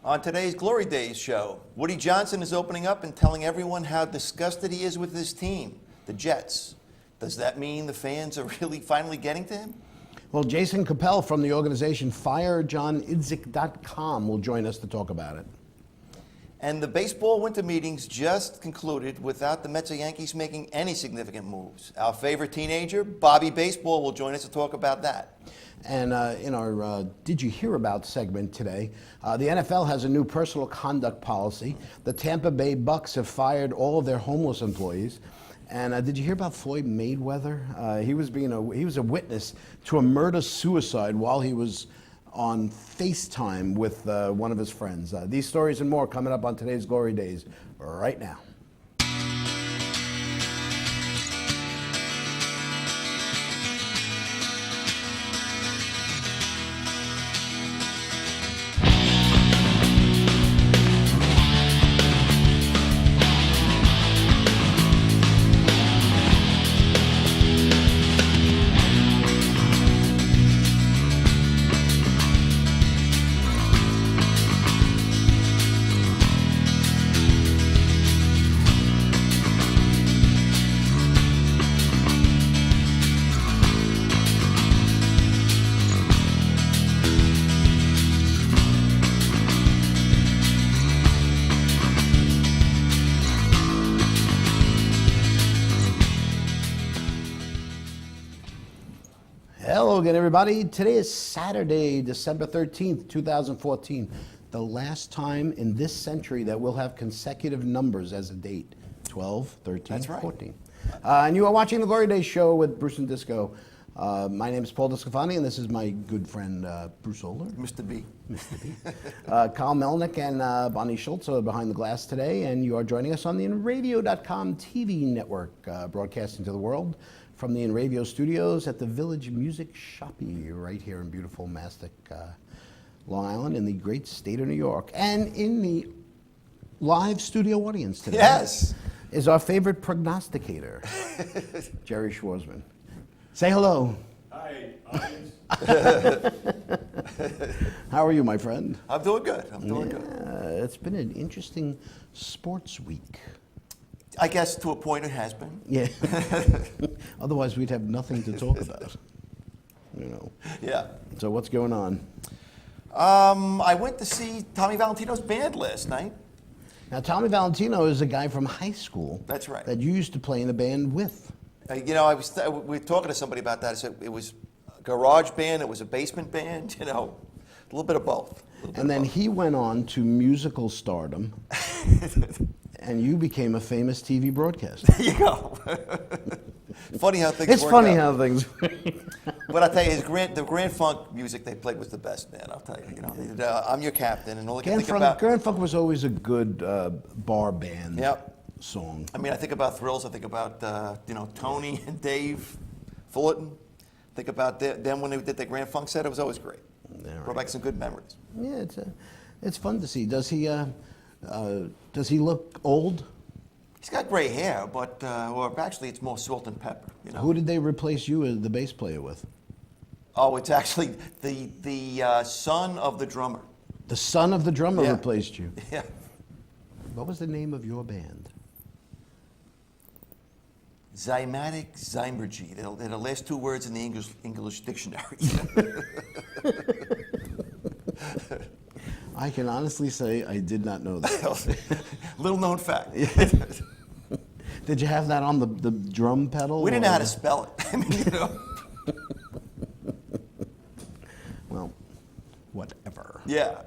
On today's Glory Days show, Woody Johnson is opening up and telling everyone how disgusted he is with his team, the Jets. Does that mean the fans are really finally getting to him? Well, Jason Capel from the organization FireJohnIdzik.com will join us to talk about it. And the baseball winter meetings just concluded without the Mets or Yankees making any significant moves. Our favorite teenager, Bobby Baseball, will join us to talk about that. And in our Did You Hear About segment today, the NFL has a new personal conduct policy. The Tampa Bay Bucks have fired all of their homeless employees. And did you hear about Floyd Mayweather? He was a witness to a murder-suicide while he was on FaceTime with one of his friends. These stories and more coming up on today's Glory Days right now. Hello again, everybody. Today is Saturday, December 13th, 2014. The last time in this century that we'll have consecutive numbers as a date. 12, 13, That's right. 14. And you are watching the Glory Days show with Bruce and Disco. My name is Paul Discofani, and this is my good friend, Bruce Oler. Mr. B. Mr. B. Carl Melnick and Bonnie Schultz are behind the glass today, and you are joining us on the InRadio.com TV network, broadcasting to the world from the InRadio studios at the Village Music Shoppy right here in beautiful Mastic, Long Island, in the great state of New York. And in the live studio audience today Yes. is our favorite prognosticator, Jerry Schwarzman. Say hello. Hi, audience. How are you, my friend? I'm doing good. I'm doing good. It's been an interesting sports week. I guess to a point it has been. Yeah. Otherwise, we'd have nothing to talk about. You know. Yeah. So what's going on? I went to see Tommy Valentino's band last night. Now, Tommy Valentino is a guy from high school. That's right. That you used to play in a band with. We were talking to somebody about that. I said it was a garage band, it was a basement band, a little bit of both. And then he went on to musical stardom, and you became a famous TV broadcaster. There you go. Funny how things It's work funny out. how things. But I'll tell you, the Grand Funk music they played was the best, man. I'll tell you. I'm your captain, and all I can think about. Grand Funk was always a good bar band. Yep. Song. I mean, I think about Thrills. I think about Tony and Dave Fullerton. Think about them when they did the Grand Funk set. It was always great. Yeah, Brought back some good memories. Yeah, it's fun to see. Does he look old? He's got gray hair, but or actually, it's more salt and pepper. Who did they replace you as the bass player with? Oh, it's actually the son of the drummer. The son of the drummer Yeah. replaced you. Yeah. What was the name of your band? Zymatic Zymergy. They're the last two words in the English dictionary. I can honestly say I did not know that. Little known fact. Did you have that on the drum pedal? We didn't know how or- to spell it. I mean, Well, whatever. Yeah.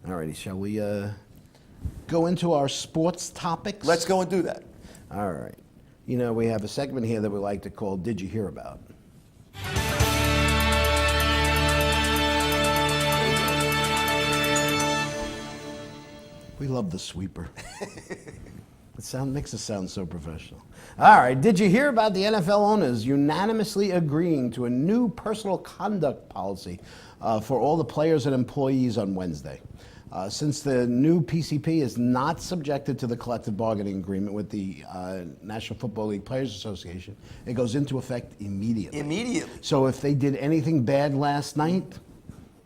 Alrighty, shall we go into our sports topics? Let's go and do that. All right. We have a segment here that we like to call Did You Hear About? We love the sweeper. Makes us sound so professional. All right, did you hear about the NFL owners unanimously agreeing to a new personal conduct policy for all the players and employees on Wednesday? Since the new PCP is not subjected to the collective bargaining agreement with the National Football League Players Association, it goes into effect immediately. Immediately. So if they did anything bad last night,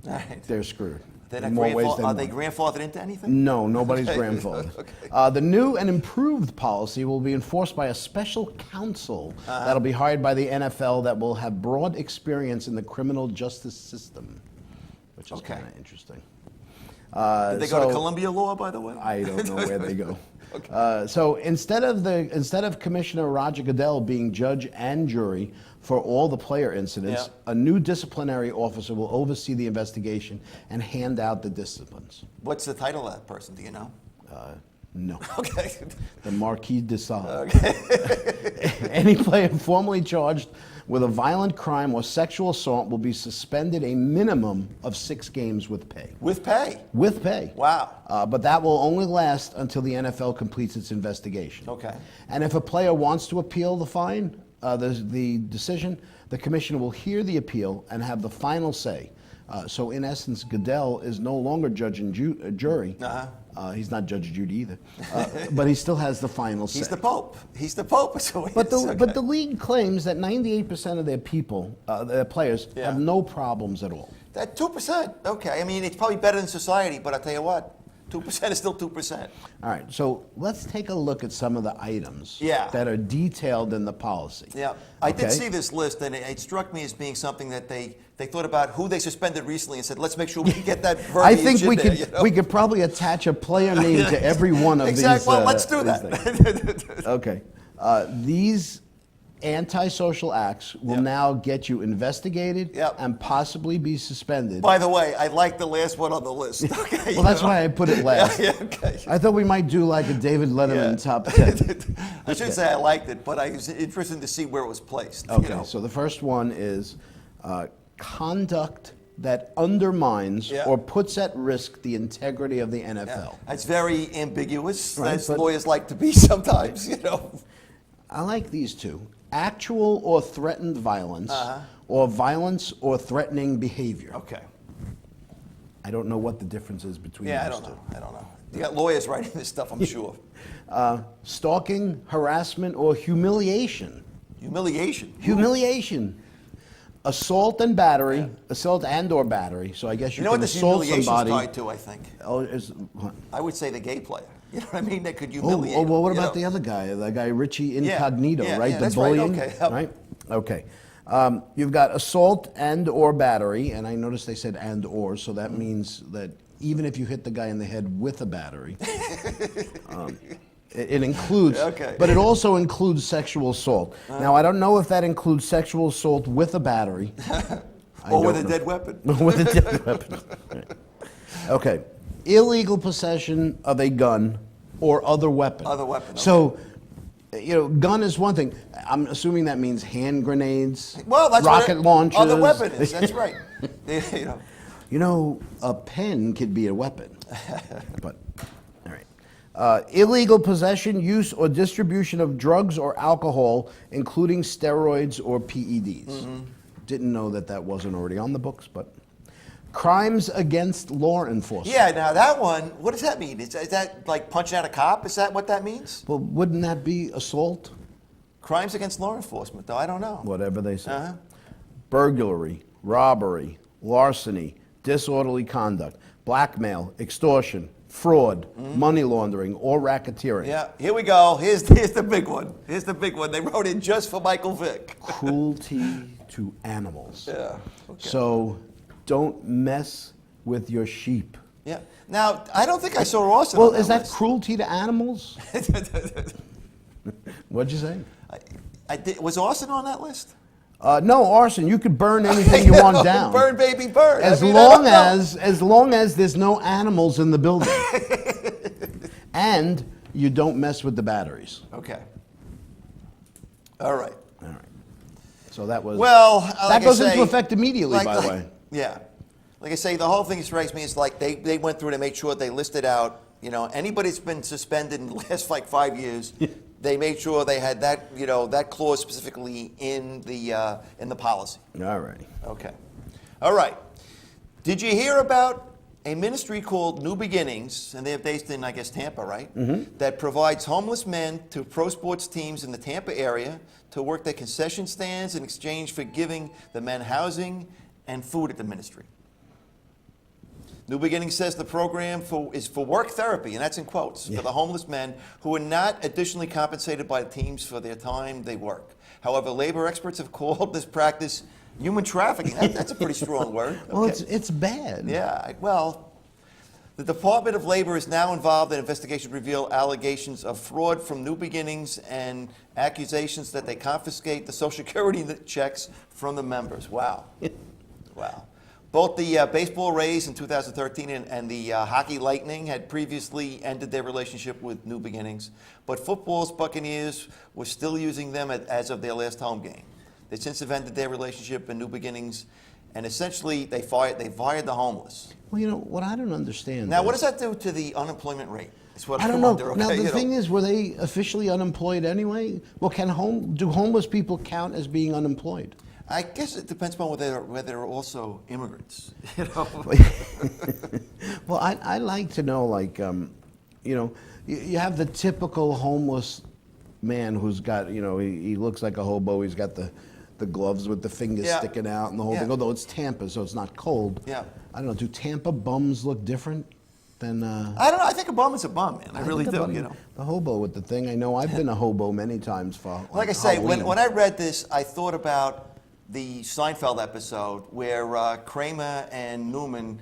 All right. they're screwed. They're in not more ways than are they one. grandfathered into anything? No, nobody's grandfathered. The new and improved policy will be enforced by a special counsel that'll be hired by the NFL that will have broad experience in the criminal justice system, which is kind of interesting. Did they go to Columbia Law, by the way? I don't know where they go. So instead of Commissioner Roger Goodell being judge and jury for all the player incidents, a new disciplinary officer will oversee the investigation and hand out the disciplines. What's the title of that person? Do you know? No. Okay. The Marquis de Sade. Okay. Any player formally charged with a violent crime or sexual assault will be suspended a minimum of 6 games with pay. With pay? With pay. Wow. But that will only last until the NFL completes its investigation. Okay. And if a player wants to appeal the fine, the decision, the commission will hear the appeal and have the final say. So in essence, Goodell is no longer judge and jury. He's not Judge Judy either, but he still has the final say. He's the Pope. He's the Pope. So But the league claims that 98% of their people, their players, have no problems at all. That 2%, okay. I mean, it's probably better than society, but I'll tell you what, 2% is still 2%. All right, so let's take a look at some of the items that are detailed in the policy. Yeah, I did see this list, and it struck me as being something that they thought about who they suspended recently and said, let's make sure we can get that verbiage I think we in there, could you know? we could probably attach a player name to every one of these. Exactly. Well, let's do these that. Okay, these antisocial acts will now get you investigated and possibly be suspended. By the way, I like the last one on the list. Okay, well, that's why I put it last. Okay. I thought we might do like a David Letterman top 10. I shouldn't say I liked it, but I was interested to see where it was placed. Okay, you know? so the first one is conduct that undermines or puts at risk the integrity of the NFL. It's very ambiguous, Right, as but- lawyers like to be sometimes, you know. I like these two. Actual or threatened violence, or violence or threatening behavior. Okay. I don't know what the difference is between those I don't two. know. I don't know. You got lawyers writing this stuff, I'm sure. Stalking, harassment, or humiliation. Humiliation. Humiliation. Assault and battery, assault and or battery. So I guess you You know what can this assault humiliation's somebody. tied to, I think? Oh, I would say the gay player. You know what I mean? That could humiliate. well, what you about know? the other guy? The guy Richie Incognito, right? The that's right. bullying, Okay. Yep. right? Okay. You've got assault and or battery, and I noticed they said and or, so that means that even if you hit the guy in the head with a battery, it includes, but it also includes sexual assault. Now, I don't know if that includes sexual assault with a battery. Or with a dead weapon. With a dead weapon. Right. Okay. Illegal possession of a gun or other weapon. Other weapon, okay. So, you know, gun is one thing. I'm assuming that means hand grenades, Well, that's rocket what launchers. Other weapon is. That's right. You know. You know, a pen could be a weapon. But, all right. Illegal possession, use, or distribution of drugs or alcohol, including steroids or PEDs. Didn't know that that wasn't already on the books, but crimes against law enforcement. Yeah, now that one, what does that mean? Is that like punching out a cop? Is that what that means? Well, wouldn't that be assault? Crimes against law enforcement, though, I don't know. Whatever they say. Burglary, robbery, larceny, disorderly conduct, blackmail, extortion, fraud, money laundering, or racketeering. Yeah, here we go. Here's the big one. Here's the big one. They wrote in just for Michael Vick. Cruelty to animals. Yeah. Okay. So don't mess with your sheep. Yeah. Now, I don't think I saw Austin Well, on that is that list. cruelty to animals? What'd you say? Was Austin on that list? No, arson. You could burn anything you want down. Burn, baby, burn. As I mean, I long don't know. as there's no animals in the building, and you don't mess with the batteries. Okay. All right. All right. So that was Well, that like I goes say, into effect immediately. By the way. Yeah. Like I say, the whole thing strikes me as like they went through to make sure they listed out, you know, anybody that's been suspended in the last like 5 years. They made sure they had that, you know, that clause specifically in the policy. All right. Okay. All right. Did you hear about a ministry called New Beginnings, and they're based in, I guess, Tampa, right? That provides homeless men to pro sports teams in the Tampa area to work their concession stands in exchange for giving the men housing and food at the ministry. New Beginnings says the program is for work therapy, and that's in quotes, for the homeless men who are not additionally compensated by the teams for their time they work. However, labor experts have called this practice human trafficking. That's a pretty strong word. Okay. Well, it's bad. Yeah, well, the Department of Labor is now involved in investigation to reveal allegations of fraud from New Beginnings and accusations that they confiscate the Social Security checks from the members. Wow. Wow. Both the baseball Rays in 2013 and the Hockey Lightning had previously ended their relationship with New Beginnings, but football's Buccaneers were still using them as of their last home game. They since have ended their relationship in New Beginnings, and essentially they fired the homeless. Well, you know, what I don't understand. Now, what does that do to the unemployment rate? That's what I don't know. wonder. Okay, Now, the thing is, were they officially unemployed anyway? Well, do homeless people count as being unemployed? I guess it depends upon whether they're also immigrants. You know. Well, I like to know, like, you know, you have the typical homeless man who's got, you know, he looks like a hobo. He's got the gloves with the fingers sticking out and the whole thing. Although it's Tampa, so it's not cold. Yeah. I don't know. Do Tampa bums look different than? I don't know. I think a bum is a bum, man. I really do. You know. The hobo with the thing. I know. I've been a hobo many times for. Like I say, Halloween. when I read this, I thought about the Seinfeld episode where Kramer and Newman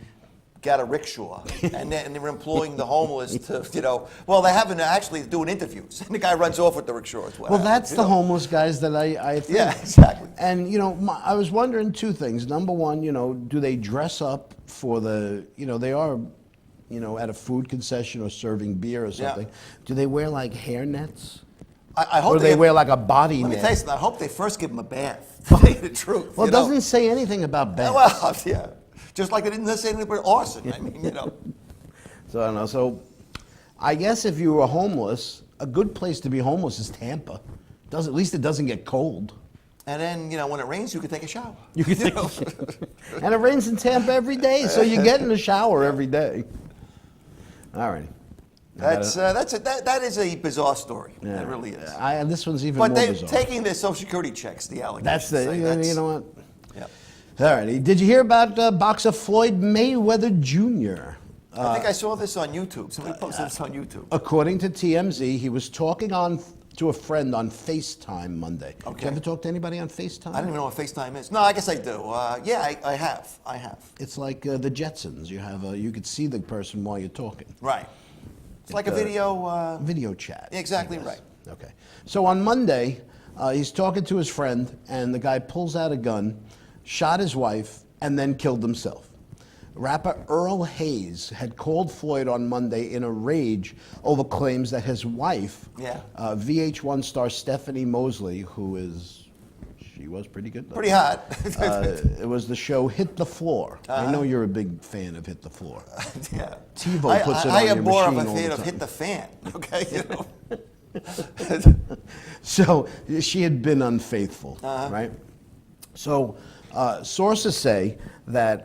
got a rickshaw, and they were employing the homeless to, you know, well, they haven't actually doing interviews, and the guy runs off with the rickshaw. Well, that's the homeless guys that I think. Yeah, exactly. And, you know, I was wondering two things. Number one, you know, do they dress up for the, you know, they are, you know, at a food concession or serving beer or something. Yeah. Do they wear, like, hair nets? I hope or they wear, like, a body net? Let me tell you something. I hope they first give them a bath, to tell you the truth. Well, it doesn't say anything about baths. Well, yeah. Just like it didn't say anything about arson. I mean, you know. So I don't know. So I guess if you were homeless, a good place to be homeless is Tampa. At least it doesn't get cold. And then, you know, when it rains, you can take a shower. You can take a shower. And it rains in Tampa every day, so you get in the shower every day. All right. That is a bizarre story. Yeah. It really is. This one's even more bizarre. But they're taking their Social Security checks, the allegations. You know what? Yeah. All right. Did you hear about boxer Floyd Mayweather Jr.? I think I saw this on YouTube. Somebody posted this on YouTube. According to TMZ, he was talking to a friend on FaceTime Monday. Okay. Did you ever talk to anybody on FaceTime? I don't even know what FaceTime is. No, I guess I do. Yeah, I have. It's like the Jetsons. You could see the person while you're talking. Right. It's like a video... video chat. Exactly right. Okay. So on Monday, he's talking to his friend, and the guy pulls out a gun, shot his wife, and then killed himself. Rapper Earl Hayes had called Floyd on Monday in a rage over claims that his wife, VH1 star Stephanie Mosley, she was pretty good, though. Pretty hot. It was the show Hit the Floor. I know you're a big fan of Hit the Floor. Yeah. TiVo puts it on your machine all the time. I am more of a fan of Hit the Fan, okay? You know? So she had been unfaithful, right? So sources say that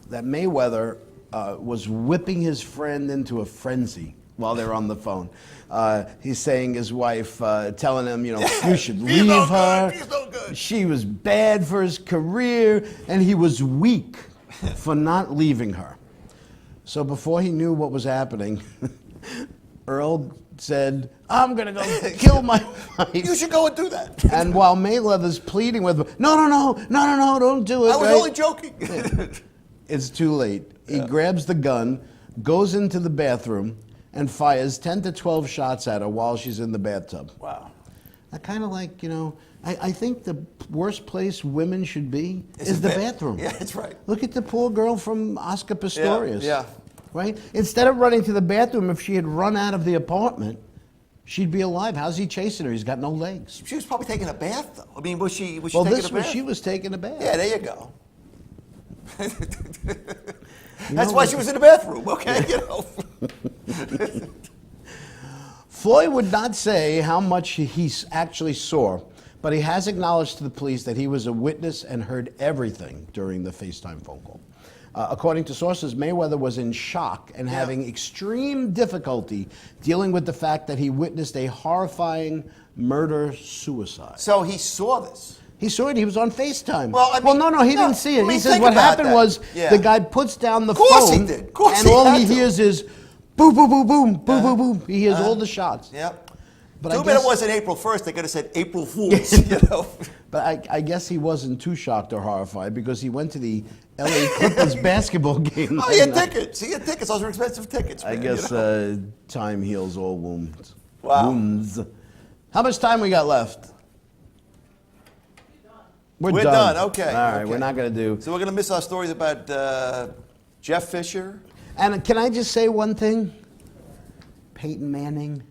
that Mayweather was whipping his friend into a frenzy while they're on the phone. He's saying his wife, telling him, you know, you should leave her. She's no good. She was bad for his career, and he was weak for not leaving her. So before he knew what was happening, Earl said, I'm going to go kill my wife. You should go and do that. And while Mayweather's pleading with him, no, don't do it. I was only joking. It's too late. He grabs the gun, goes into the bathroom, and fires 10 to 12 shots at her while she's in the bathtub. Wow. I kind of like, you know, I think the worst place women should be is the bathroom. Yeah, that's right. Look at the poor girl from Oscar Pistorius. Yeah. Right? Instead of running to the bathroom, if she had run out of the apartment, she'd be alive. How's he chasing her? He's got no legs. She was probably taking a bath, though. I mean, was she taking a bath? She was taking a bath. Yeah, there you go. That's why she was in the bathroom, okay? You know. Floyd would not say how much he actually saw, but he has acknowledged to the police that he was a witness and heard everything during the FaceTime phone call. According to sources, Mayweather was in shock and having extreme difficulty dealing with the fact that he witnessed a horrifying murder-suicide. So he saw this? He saw it. He was on FaceTime. Well, I mean, no, he didn't see it. I mean, He says think what about happened that. was Yeah. the guy puts down the course he phone, did. Of course and he all had he to. hears is boom, boom, boom, boom, boom, boom, boom. He hears all the shots. Yep. But Too I bad guess, it wasn't April 1st. They could have said April Fools, you know. But I guess he wasn't too shocked or horrified because he went to the LA Clippers basketball game. Oh, he had tickets. He had tickets. Those were expensive tickets, I man, guess you know? time heals all wounds. Wow. Wounds. How much time we got left? We're done. Okay. All right, okay. we're not going to do. So we're going to miss our stories about Jeff Fisher. And can I just say one thing? Peyton Manning,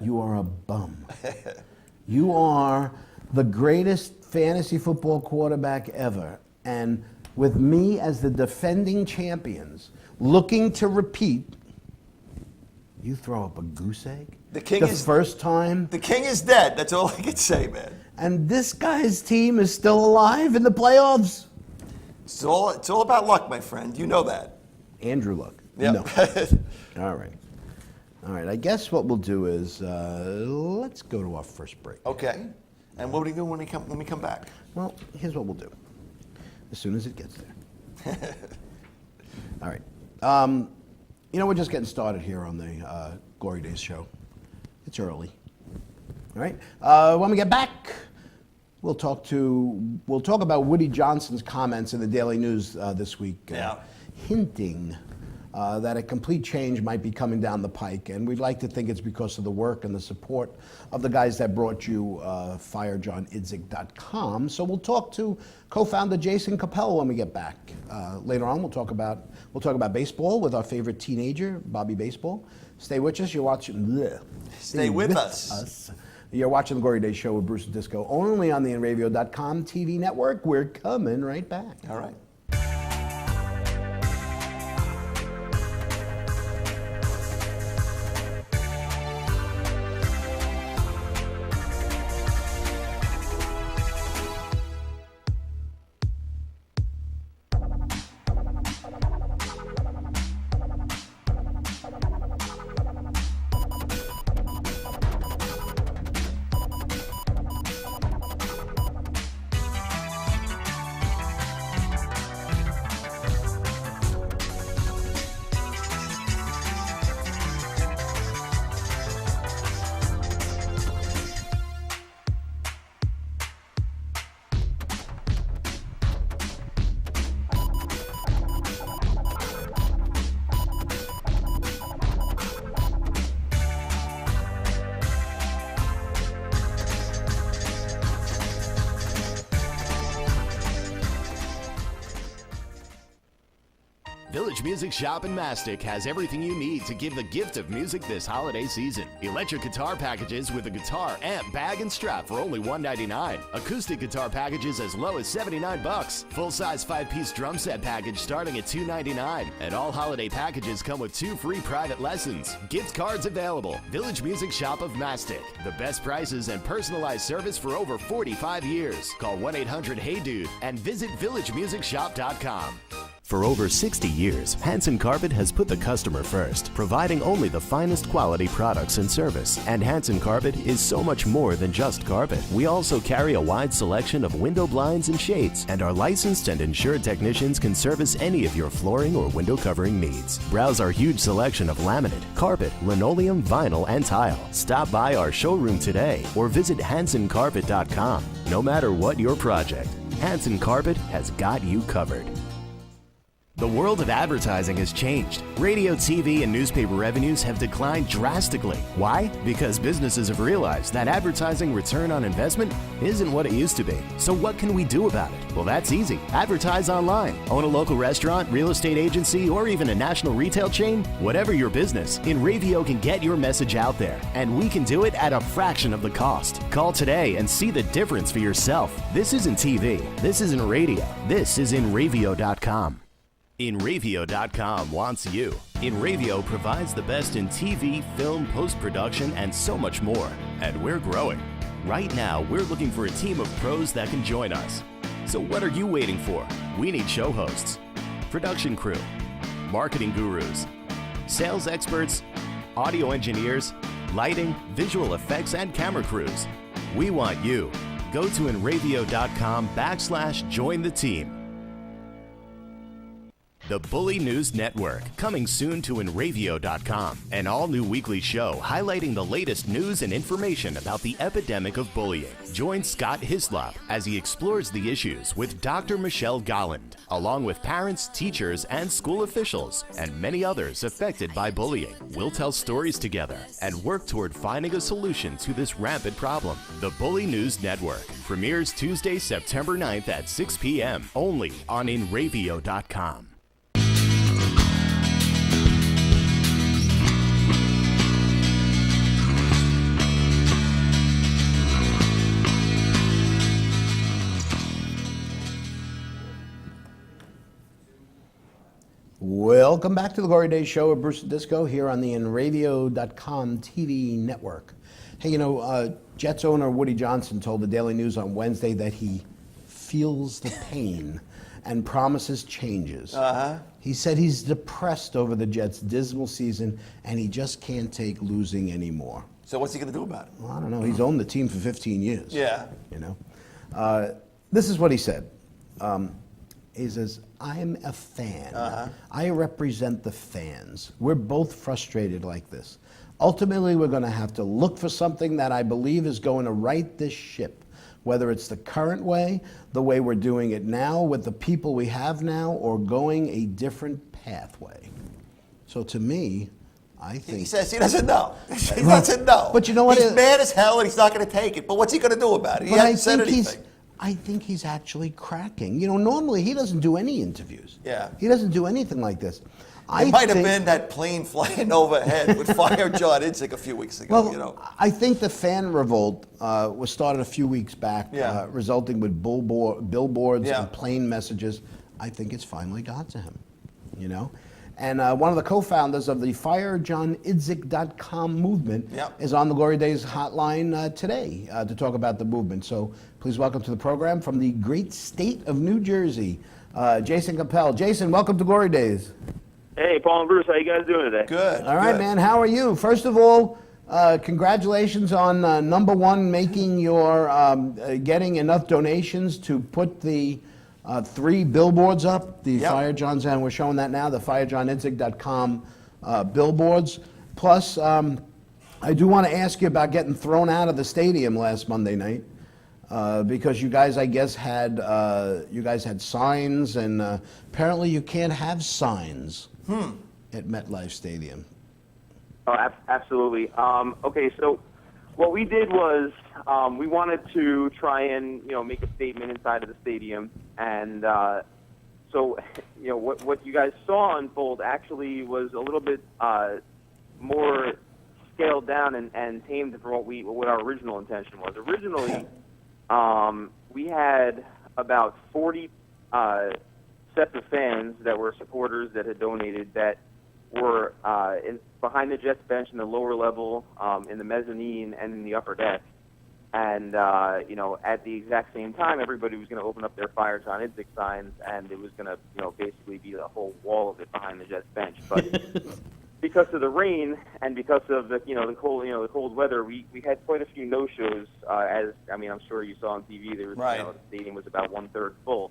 you are a bum. You are the greatest fantasy football quarterback ever. And with me as the defending champions, looking to repeat, you throw up a goose egg? The king the is first time? The king is dead. That's all I can say, man. And this guy's team is still alive in the playoffs? It's all about luck, my friend. You know that. Andrew Luck. Yep. No. All right. All right. I guess what we'll do is let's go to our first break. Okay. And what do you do when we come back? Well, here's what we'll do. As soon as it gets there. All right. We're just getting started here on the Glory Days show. It's early. All right. When we get back, we'll talk about Woody Johnson's comments in the Daily News this week, hinting that a complete change might be coming down the pike, and we'd like to think it's because of the work and the support of the guys that brought you firejohnidzik.com. So we'll talk to co-founder Jason Capel when we get back. Later on, we'll talk about baseball with our favorite teenager, Bobby Baseball. Stay with us. You're watching. Stay with us. You're watching the Glory Days show with Bruce and Disco, only on the InRadio.com TV network. We're coming right back. All right. Village Music Shop in Mastic has everything you need to give the gift of music this holiday season. Electric guitar packages with a guitar, amp, bag, and strap for only $1.99. Acoustic guitar packages as low as $79. Full-size 5-piece drum set package starting at $2.99. And all holiday packages come with 2 free private lessons. Gift cards available. Village Music Shop of Mastic. The best prices and personalized service for over 45 years. Call 1-800-HEY-DUDE and visit villagemusicshop.com. For over 60 years, Hanson Carpet has put the customer first, providing only the finest quality products and service. And Hanson Carpet is so much more than just carpet. We also carry a wide selection of window blinds and shades, and our licensed and insured technicians can service any of your flooring or window covering needs. Browse our huge selection of laminate, carpet, linoleum, vinyl, and tile. Stop by our showroom today or visit hansoncarpet.com. No matter what your project, Hanson Carpet has got you covered. The world of advertising has changed. Radio, TV, and newspaper revenues have declined drastically. Why? Because businesses have realized that advertising return on investment isn't what it used to be. So what can we do about it? Well, that's easy. Advertise online. Own a local restaurant, real estate agency, or even a national retail chain? Whatever your business, InRavio can get your message out there. And we can do it at a fraction of the cost. Call today and see the difference for yourself. This isn't TV. This isn't radio. This is InRavio.com. InRavio.com wants you. InRavio provides the best in TV, film, post-production, and so much more. And we're growing. Right now, we're looking for a team of pros that can join us. So what are you waiting for? We need show hosts, production crew, marketing gurus, sales experts, audio engineers, lighting, visual effects, and camera crews. We want you. Go to enravio.com/join the team. The Bully News Network, coming soon to enravio.com, an all-new weekly show highlighting the latest news and information about the epidemic of bullying. Join Scott Hislop as he explores the issues with Dr. Michelle Golland, along with parents, teachers, and school officials, and many others affected by bullying. We'll tell stories together and work toward finding a solution to this rampant problem. The Bully News Network premieres Tuesday, September 9th at 6 p.m. only on enravio.com. Welcome back to the Glory Days Show with Bruce Disco here on the enravio.com TV network. Hey, Jets owner Woody Johnson told the Daily News on Wednesday that he feels the pain and promises changes. He said he's depressed over the Jets' dismal season and he just can't take losing anymore. So what's he going to do about it? Well, I don't know. He's owned the team for 15 years. Yeah. This is what he said. He says, I'm a fan. I represent the fans. We're both frustrated like this. Ultimately, we're going to have to look for something that I believe is going to right this ship, whether it's the current way, the way we're doing it now with the people we have now, or going a different pathway. So to me, I think... He says he doesn't know. He doesn't know. But you know what? He's mad as hell and he's not going to take it. But what's he going to do about it? He hasn't said anything. I think he's actually cracking. Normally he doesn't do any interviews. Yeah. He doesn't do anything like this. It might have been that plane flying overhead with fire John Idzik a few weeks ago, Well, I think the fan revolt was started a few weeks back, resulting with billboards and plane messages. I think it's finally got to him, And one of the co-founders of the FireJohnIdzik.com movement is on the Glory Days hotline today to talk about the movement. So please welcome to the program from the great state of New Jersey, Jason Capel. Jason, welcome to Glory Days. Hey, Paul and Bruce, how you guys doing today? Good. All right, man. How are you? First of all, congratulations on number one, making your getting enough donations to put the 3 billboards up. The Fire John's, and we're showing that now. The FireJohnIdzik.com billboards. Plus, I do want to ask you about getting thrown out of the stadium last Monday night. Because you guys, I guess, had signs, and apparently you can't have signs at MetLife Stadium. Oh, absolutely. Okay, so what we did was we wanted to try and make a statement inside of the stadium, and so what you guys saw unfold actually was a little bit more scaled down and tamed from what our original intention was. Originally, we had about 40 sets of fans that were supporters that had donated that were behind the Jets bench in the lower level, in the mezzanine, and in the upper deck. And, at the exact same time, everybody was going to open up their Fire John Idzik signs, and it was going to, basically be the whole wall of it behind the Jets bench. But because of the rain and because of the cold weather, we had quite a few no-shows. I'm sure you saw on TV, there was, the stadium was about 1/3 full.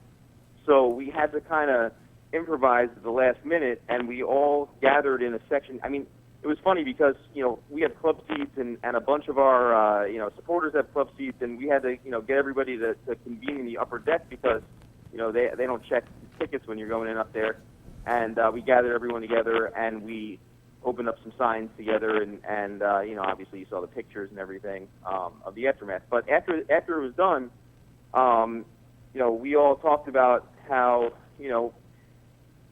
So we had to kind of improvise at the last minute, and we all gathered in a section. I mean, it was funny because we had club seats, and a bunch of our supporters have club seats, and we had to get everybody to convene in the upper deck because they don't check tickets when you're going in up there. And we gathered everyone together, and we opened up some signs together, and obviously you saw the pictures and everything of the aftermath. But after it was done, we all talked about how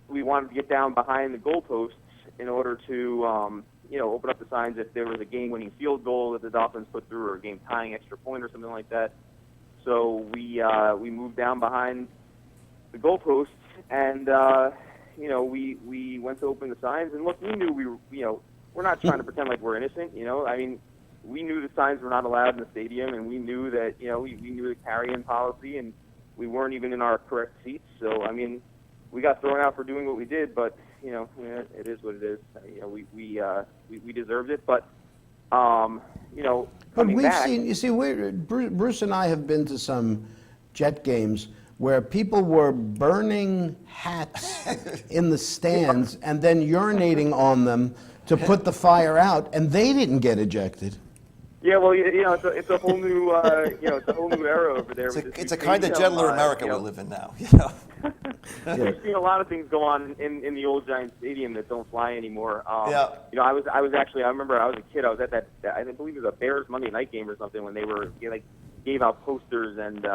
we wanted to get down behind the goalposts in order to open up the signs if there was a game-winning field goal that the Dolphins put through, or a game-tying extra point or something like that. So we moved down behind the goalposts, and we went to open the signs, and look, we knew we're not trying to pretend like we're innocent, I mean, we knew the signs were not allowed in the stadium, and we knew that, we knew the carry-in policy, and we weren't even in our correct seats. So, I mean, we got thrown out for doing what we did, but, it is what it is. We deserved it. But you know, But coming we've back. seen, you see, Bruce and I have been to some Jet games where people were burning hats in the stands and then urinating on them to put the fire out, and they didn't get ejected. Yeah, well, you know, it's a whole new, you know, it's a whole new era over there. with this It's new a kind of stadium, gentler America you know. we live in now. You know? We've seen a lot of things go on in the old Giant Stadium that don't fly anymore. Yeah. You know, I was actually, I remember I was a kid. I was at that, I believe it was a Bears Monday night game or something when they were, you know, like, gave out posters and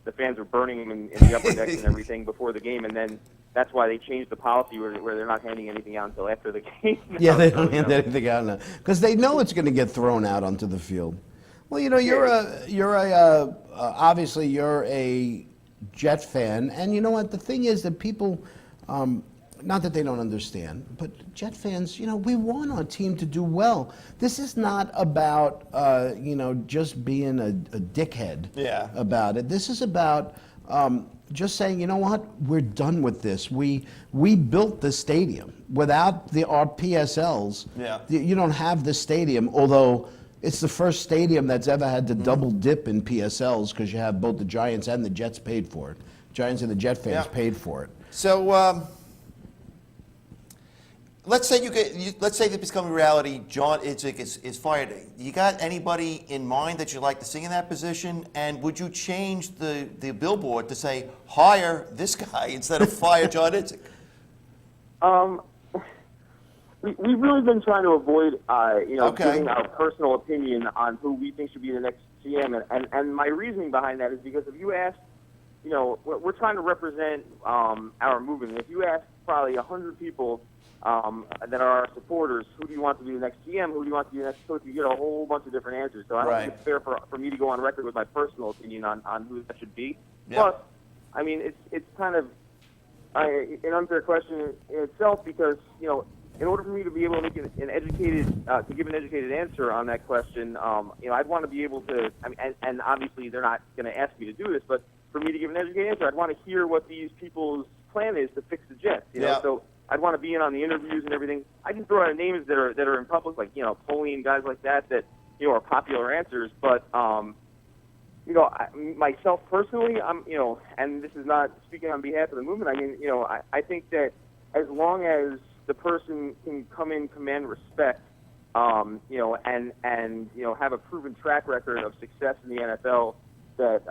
the fans were burning them in the upper decks and everything before the game, and then that's why they changed the policy where they're not handing anything out until after the game. Yeah, they don't So, you hand know. anything out now because they know it's going to get thrown out onto the field. Well, you know, you're obviously you're a Jet fan, and you know what? The thing is that people, not that they don't understand, but Jet fans, you know, we want our team to do well. This is not about you know, just being a dickhead about it. This is about just saying, you know what, we're done with this. We built this stadium. Without our PSLs, you don't have this stadium, although it's the first stadium that's ever had to double dip in PSLs because you have both the Giants and the Jets paid for it. Giants and the Jet fans paid for it. So let's say let's say that becomes a reality. John Idzik is fired. You got anybody in mind that you'd like to see in that position? And would you change the billboard to say hire this guy instead of fire John Idzik? We've really been trying to avoid, you know, Okay. giving our personal opinion on who we think should be the next GM, and my reasoning behind that is because if you ask, you know, we're trying to represent our movement. If you ask probably 100 people that are our supporters, who do you want to be the next GM, who do you want to be the next coach, you get a whole bunch of different answers. So I don't think it's fair for me to go on record with my personal opinion on who that should be. Plus, I mean, it's kind of an unfair question in itself because, you know, in order for me to be able to make an educated, to give an educated answer on that question, you know, I'd want to be able to. I mean, and obviously they're not going to ask me to do this, but for me to give an educated answer, I'd want to hear what these people's plan is to fix the Jets. You know, so I'd want to be in on the interviews and everything. I can throw out names that are in public, like, you know, Foley and guys like that, you know, are popular answers, but. You know, myself personally, you know, and this is not speaking on behalf of the movement. I mean, you know, I think that as long as the person can come in, command respect, you know, and you know, have a proven track record of success in the NFL, that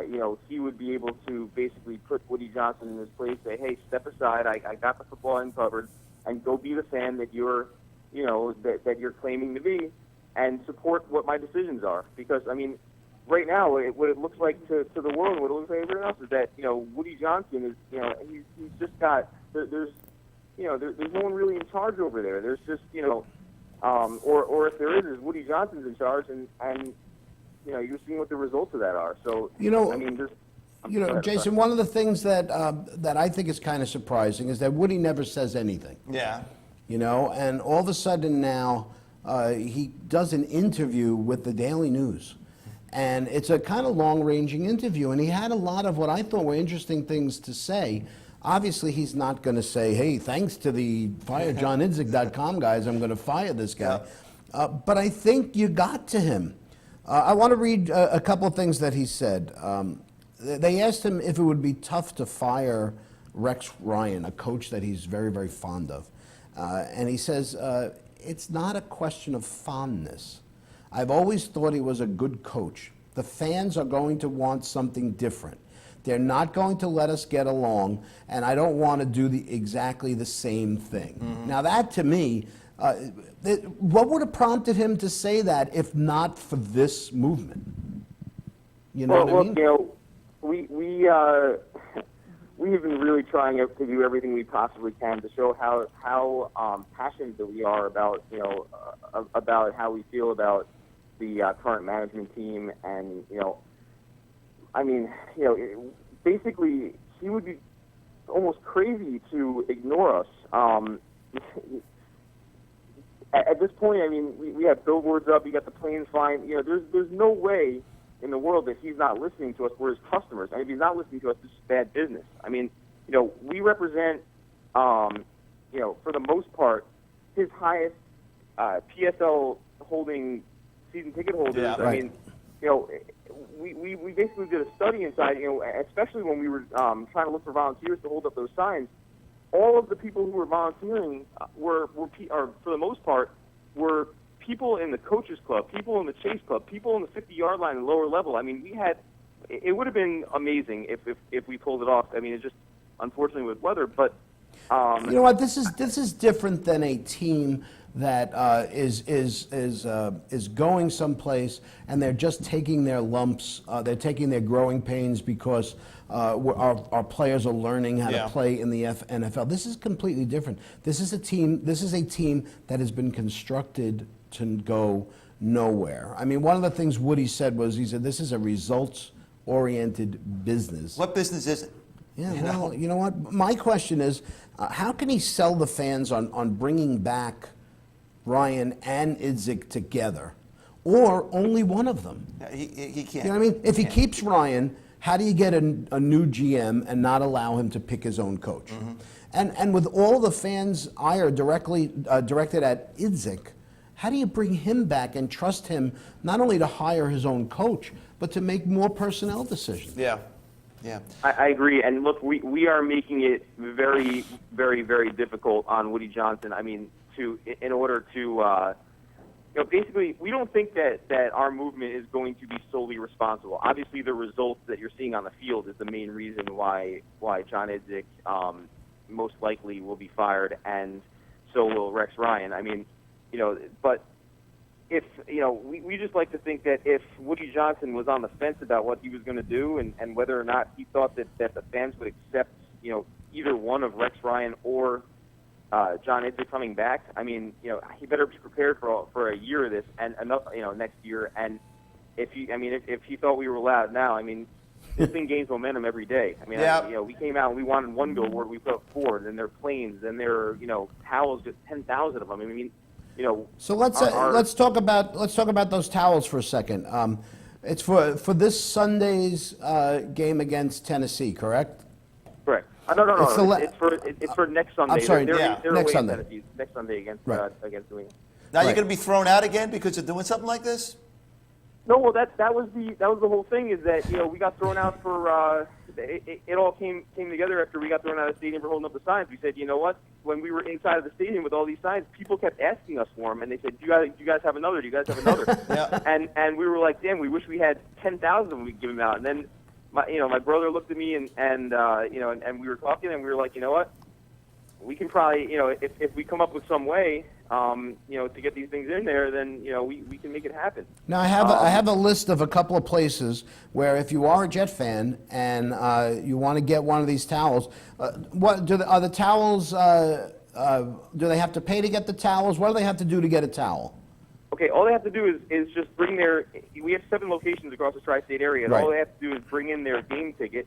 you know, he would be able to basically put Woody Johnson in his place, say, hey, step aside, I got the football end covered, and go be the fan that you're, you know, that you're claiming to be, and support what my decisions are. Because I mean, right now, what it looks like to the world, what it looks like to everyone else, is that, you know, Woody Johnson is, you know, he's just got, there's you know, there's no one really in charge over there. There's just, you know, or if there is Woody Johnson's in charge, and you know, you're seeing what the results of that are. So, You know, I mean, there's, you know, Jason, one of the things that that I think is kind of surprising is that Woody never says anything. Yeah. You know, and all of a sudden now he does an interview with the Daily News. And it's a kind of long-ranging interview, and he had a lot of what I thought were interesting things to say. Obviously, he's not going to say, hey, thanks to the firejohnidzik.com guys, I'm going to fire this guy. But I think you got to him. I want to read a couple of things that he said. They asked him if it would be tough to fire Rex Ryan, a coach that he's very, very fond of. And he says, it's not a question of fondness. I've always thought he was a good coach. The fans are going to want something different. They're not going to let us get along, and I don't want to do exactly the same thing. Mm-hmm. Now that, to me, what would have prompted him to say that if not for this movement? You know what I mean? You know, we have been really trying to do everything we possibly can to show how passionate that we are about, you know, about how we feel about the current management team. And, you know, I mean, you know, basically he would be almost crazy to ignore us. At this point, I mean, we have billboards up, you got the planes flying. You know, there's no way in the world that he's not listening to us. We're his customers. And if he's not listening to us, this is bad business. I mean, you know, we represent, you know, for the most part, his highest PSL holding season ticket holders. Yeah. I Right. mean, you know, we basically did a study inside. You know, especially when we were trying to look for volunteers to hold up those signs. All of the people who were volunteering were or for the most part, were people in the coaches club, people in the chase club, people in the 50-yard line and lower level. I mean, it would have been amazing if we pulled it off. I mean, it's just unfortunately with weather, but You know what? This is different than a team that is going someplace and they're just taking their lumps. They're taking their growing pains because our players are learning how to play in the NFL. This is completely different. This is a team. This is a team that has been constructed to go nowhere. I mean, one of the things Woody said was he said this is a results-oriented business. What business is it? Yeah, well, you know what? My question is, how can he sell the fans on bringing back Ryan and Idzik together, or only one of them? He can't. You know what I mean? If he keeps Ryan, how do you get a new GM and not allow him to pick his own coach? Mm-hmm. And with all the fans' ire directed at Idzik, how do you bring him back and trust him not only to hire his own coach, but to make more personnel decisions? Yeah. Yeah. I agree. And look, we are making it very, very, very difficult on Woody Johnson. I mean, in order to, you know, basically, we don't think that our movement is going to be solely responsible. Obviously, the results that you're seeing on the field is the main reason why John Idzik most likely will be fired, and so will Rex Ryan. I mean, you know, but if, you know, we just like to think that if Woody Johnson was on the fence about what he was going to do and whether or not he thought that the fans would accept, you know, either one of Rex Ryan or John Idzik coming back, I mean, you know, he better be prepared for a year of this and enough, you know, next year. And if he thought we were allowed now, I mean, this thing gains momentum every day. I mean, you know, we came out and we wanted one billboard, we put up 4, then there are planes, then there are, you know, towels, just 10,000 of them. I mean, you know. So let's talk about those towels for a second. It's for this Sunday's game against Tennessee, correct? Correct. No. It's for next Sunday. I'm sorry. They're next away Sunday. in Tennessee, next Sunday against New England. Now you're Right. going to be thrown out again because you're doing something like this? No, well, that was the whole thing, is that, you know, we got thrown out for it all came together after we got thrown out of the stadium for holding up the signs. We said, you know what? When we were inside of the stadium with all these signs, people kept asking us for them, and they said, "Do you guys have another? Do you guys have another?" Yeah. And we were like, "Damn, we wish we had 10,000 we could give them out." And then my brother looked at me and we were talking, and we were like, you know what? We can probably, you know, if we come up with some way, you know, to get these things in there, then, you know, we can make it happen. Now I have a list of a couple of places where if you are a Jet fan and you want to get one of these towels, are the towels? Do they have to pay to get the towels? What do they have to do to get a towel? Okay, all they have to do is just bring we have 7 locations across the tri-state area, and Right. all they have to do is bring in their game ticket,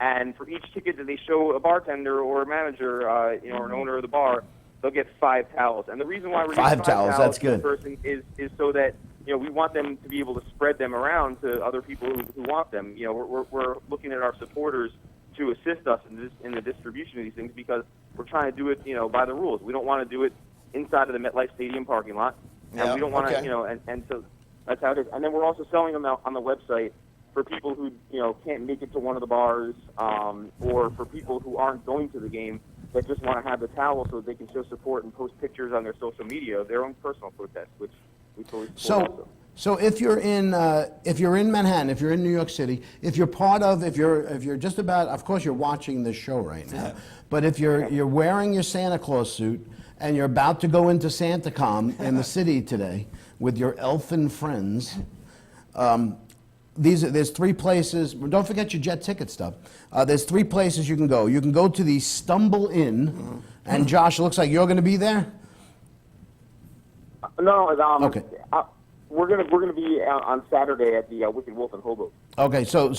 and for each ticket that they show a bartender or a manager, you know, or an owner of the bar, they'll get 5 towels. And the reason why we're getting 5 towels, that's to the good. person is so that, you know, we want them to be able to spread them around to other people who want them. You know, we're looking at our supporters to assist us in the distribution of these things, because we're trying to do it, you know, by the rules. We don't want to do it inside of the MetLife Stadium parking lot. And we don't want to, you know, and so that's how it is. And then we're also selling them out on the website for people who, you know, can't make it to one of the bars, or for people who aren't going to the game that just want to have the towel so they can show support and post pictures on their social media of their own personal protest, which we totally support also. So if you're in Manhattan, if you're in New York City, if you're just about, of course you're watching this show right now, but if you're wearing your Santa Claus suit and you're about to go into SantaCom in the city today with your elfin friends, there's 3 places. Don't forget your jet ticket stuff. There's 3 places you can go. You can go to the Stumble Inn, and Josh, it looks like you're going to be there. No, Okay. We're gonna be on Saturday at the Wicked Wolf in Hoboken. Okay, so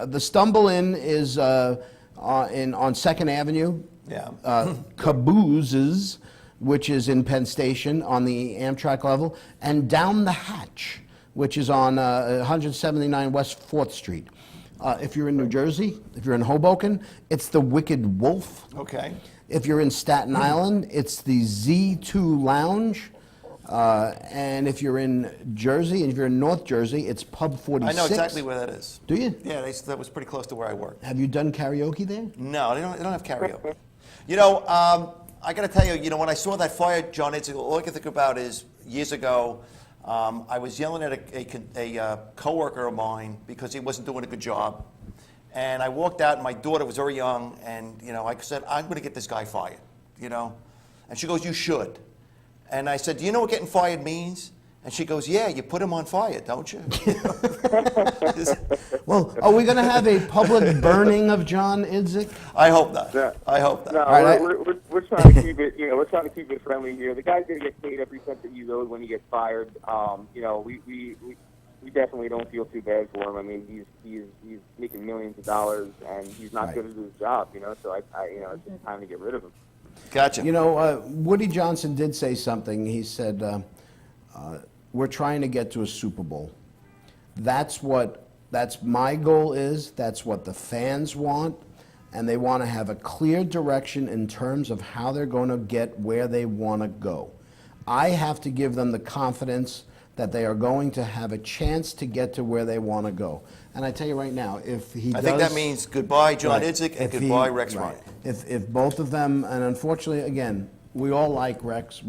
the Stumble Inn is on 2nd Avenue. Yeah. Cabooses, which is in Penn Station on the Amtrak level, and Down the Hatch, which is on 179 West 4th Street. If you're in New Jersey, if you're in Hoboken, it's the Wicked Wolf. Okay. If you're in Staten Island, it's the Z2 Lounge. And if you're in Jersey, and if you're in North Jersey, it's Pub 46. I know exactly where that is. Do you? Yeah, that was pretty close to where I work. Have you done karaoke there? No, they don't have karaoke. I got to tell you, when I saw that fire, John, all I can think about is years ago, I was yelling at a coworker of mine because he wasn't doing a good job. And I walked out, and my daughter was very young, and, I said, I'm going to get this guy fired, And she goes, you should. And I said, do you know what getting fired means? And she goes, yeah, you put him on fire, don't you? Well, are we going to have a public burning of John Idzik? I hope not. Yeah. I hope not. No, right, we're trying to keep it. We're trying to keep it friendly here. The guy's gonna get paid every cent that he's owed when he gets fired. We definitely don't feel too bad for him. I mean, he's making millions of dollars, and he's not Right. good at his job. So it's just time to get rid of him. Gotcha. Woody Johnson did say something. He said, we're trying to get to a Super Bowl. That's my goal is. That's what the fans want. And they want to have a clear direction in terms of how they're going to get where they want to go. I have to give them the confidence that they are going to have a chance to get to where they want to go. And I tell you right now, if he I think that means goodbye, John Right. Idzik, and If goodbye, Rex Ryan. If both of them, and unfortunately, again, we all like Rex.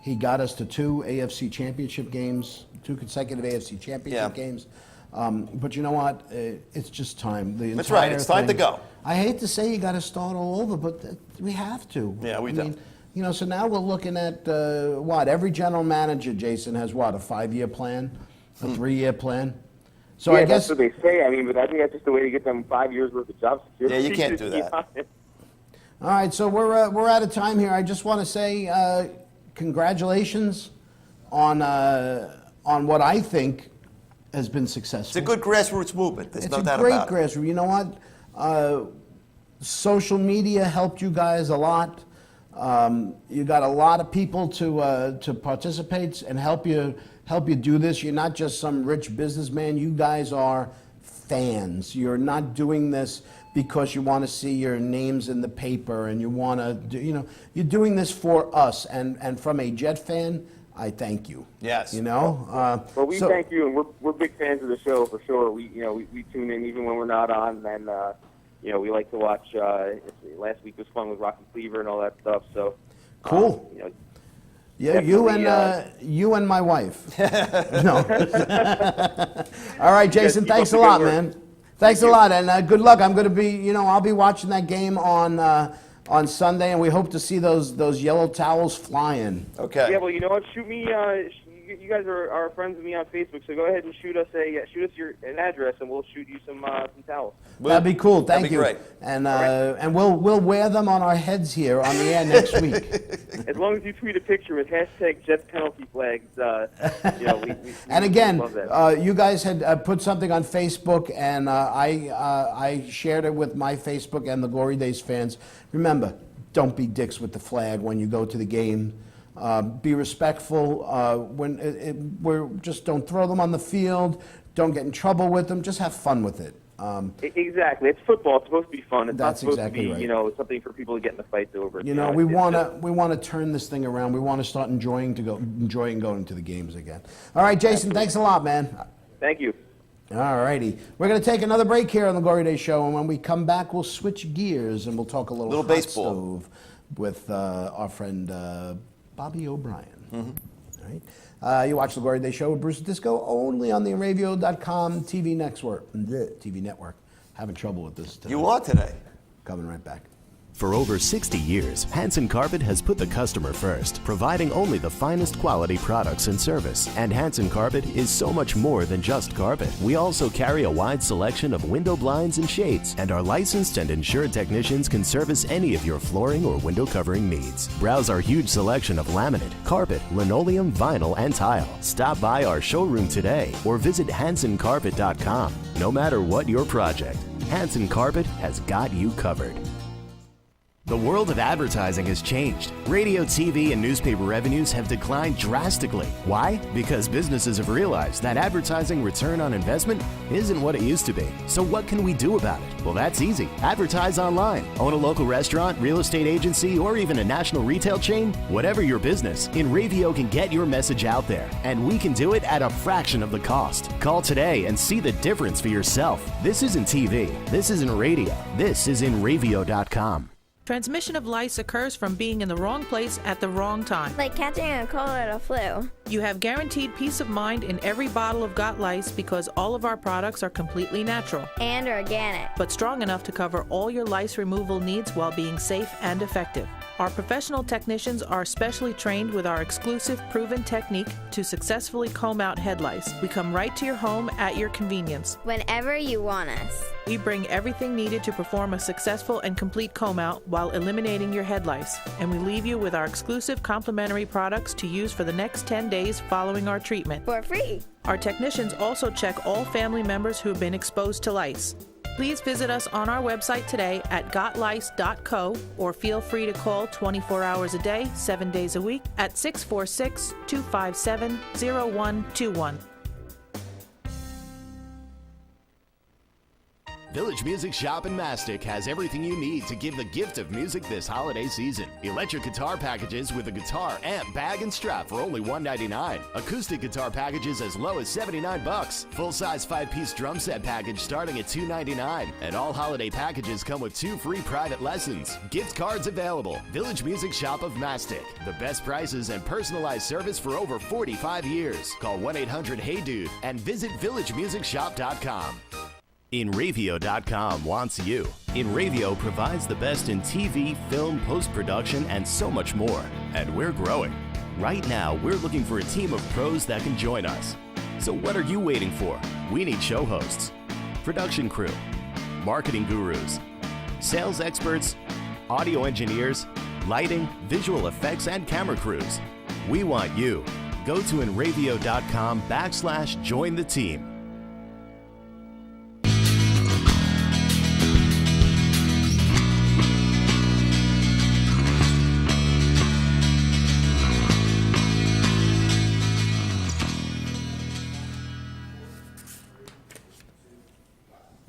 He got us to two AFC championship games, two consecutive AFC championship games. But you know what? It's just time. That's right. It's time to go. I hate to say you got to start all over, but we have to. Yeah, we do. So now we're looking at every general manager, Jason, has a 5-year plan, a 3-year plan. So yeah, I guess that's what they say. I mean, but I think that's just the way to get them 5 years worth of job security. Yeah, you can't do that. All right, so we're out of time here. I just want to say congratulations on what I think has been successful. It's a good grassroots movement. There's no doubt It's a about great it. grassroots. You know what? Social media helped you guys a lot. You got a lot of people to participate and help you do this. You're not just some rich businessman. You guys are fans. You're not doing this because you want to see your names in the paper and you want to do, you're doing this for us. And from a Jet fan, I thank you. Yes. Well, we thank you, and we're big fans of the show for sure. We tune in even when we're not on, and we like to watch. Last week was fun with Rocky Cleaver and all that stuff. So cool. Yeah, you and my wife. No. All right, Jason. Thanks a lot, man. Thanks a lot, and good luck. I'm going to be, I'll be watching that game on Sunday, and we hope to see those yellow towels flying. Okay. Yeah. Well, you know what? Shoot me. You guys are friends with me on Facebook, so go ahead and shoot us an address, and we'll shoot you some towels. That'd be cool. Thank That'd be you. great. And we'll wear them on our heads here on the air next week. As long as you tweet a picture with #Jets penalty flags, we And again, love that. you guys had put something on Facebook, and I shared it with my Facebook and the Glory Days fans. Remember, don't be dicks with the flag when you go to the game. Be respectful. Just don't throw them on the field. Don't get in trouble with them. Just have fun with it. Exactly. It's football. It's supposed to be fun. It's not That's supposed exactly to be, right. something for people to get in the fights over. We want to turn this thing around. We want to start enjoying going to the games again. All right, Jason. Thanks a lot, man. Thank you. All righty. We're going to take another break here on the Glory Days Show, and when we come back, we'll switch gears and we'll talk a little hot baseball stove with our friend Bobby O'Brien. Mm-hmm. All right. You watch the Glory Days Show with Bruce Disco only on the radio.com TV network. Having trouble with this today. You are today. Coming right back. For over 60 years, Hanson Carpet has put the customer first, providing only the finest quality products and service. And Hanson Carpet is so much more than just carpet. We also carry a wide selection of window blinds and shades, and our licensed and insured technicians can service any of your flooring or window covering needs. Browse our huge selection of laminate, carpet, linoleum, vinyl, and tile. Stop by our showroom today or visit The world of advertising has changed. Radio, TV, and newspaper revenues have declined drastically. Why? Because businesses have realized that advertising return on investment isn't what it used to be. So what can we do about it? Well, that's easy. Advertise online. Own a local restaurant, real estate agency, or even a national retail chain? Whatever your business, InRavio can get your message out there. And we can do it at a fraction of the cost. Call today and see the difference for yourself. This isn't TV. This isn't radio. This is InRavio.com. Transmission of lice occurs from being in the wrong place at the wrong time. Like catching a cold or the flu. You have guaranteed peace of mind in every bottle of Got Lice because all of our products are completely natural. And organic. But strong enough to cover all your lice removal needs while being safe and effective. Our professional technicians are specially trained with our exclusive proven technique to successfully comb out head lice. We come right to your home at your convenience. Whenever you want us. We bring everything needed to perform a successful and complete comb out while eliminating your head lice. And we leave you with our exclusive complimentary products to use for the next 10 days following our treatment. For free. Our technicians also check all family members who have been exposed to lice. Please visit us on our website today at gotlice.co or feel free to call 24 hours a day, 7 days a week at 646-257-0121. Village Music Shop in Mastic has everything you need to give the gift of music this holiday season. Electric guitar packages with a guitar, amp, bag, and strap for only $1.99. Acoustic guitar packages as low as $79. Full-size 5-piece drum set package starting at $2.99. And all holiday packages come with 2 free private lessons. Gift cards available. Village Music Shop of Mastic. The best prices and personalized service for over 45 years. Call 1-800-HEY-DUDE and visit villagemusicshop.com. InRavio.com wants you. InRavio provides the best in TV, film, post-production, and so much more. And we're growing. Right now, we're looking for a team of pros that can join us. So what are you waiting for? We need show hosts, production crew, marketing gurus, sales experts, audio engineers, lighting, visual effects, and camera crews. We want you. Go to InRavio.com/join the team.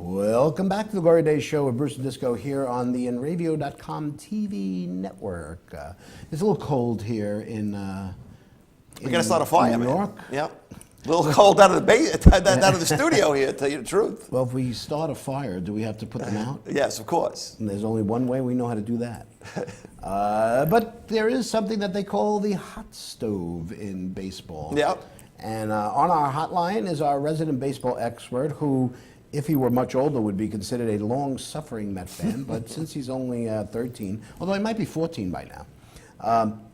Welcome back to the Glory Days Show with Bruce and Disco here on the InRavio.com TV network. It's a little cold here in We're gonna start a fire, New man. York. Yep. A little cold out of the studio here, to tell you the truth. Well, if we start a fire, do we have to put them out? Yes, of course. And there's only one way we know how to do that. But there is something that they call the hot stove in baseball. Yep. And on our hotline is our resident baseball expert who, if he were much older, would be considered a long-suffering Met fan, but since he's only 13, although he might be 14 by now,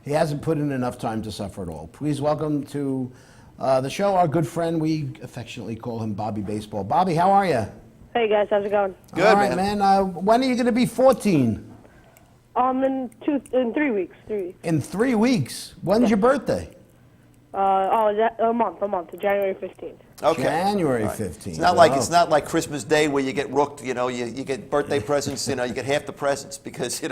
he hasn't put in enough time to suffer at all. Please welcome to the show our good friend, we affectionately call him Bobby Baseball. Bobby, how are you? Hey guys, how's it going? Good, all right, man. When are you going to be 14? In 3 weeks. 3 weeks. In 3 weeks. When's your birthday? A month, January 15th. Okay. January All right. 15th. It's not like Wow. it's not like Christmas Day where you get rooked. You know, you get birthday presents. You know, you get half the presents because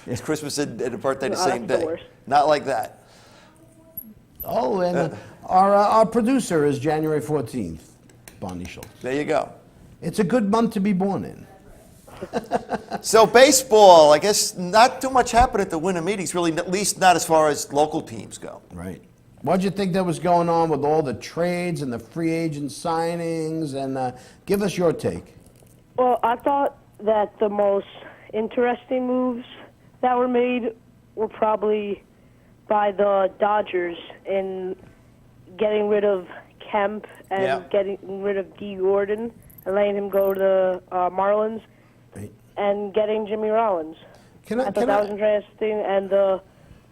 it's Christmas and a birthday the same that's the day. worst. Not like that. Oh, and our producer is January 14th, Bonnie Schultz. There you go. It's a good month to be born in. So baseball, I guess not too much happened at the winter meetings. Really, at least not as far as local teams go. Right. What'd you think that was going on with all the trades and the free agent signings? And give us your take. Well, I thought that the most interesting moves that were made were probably by the Dodgers in getting rid of Kemp and getting rid of D. Gordon and letting him go to the Marlins Right. and getting Jimmy Rollins. I thought Can that was interesting, and the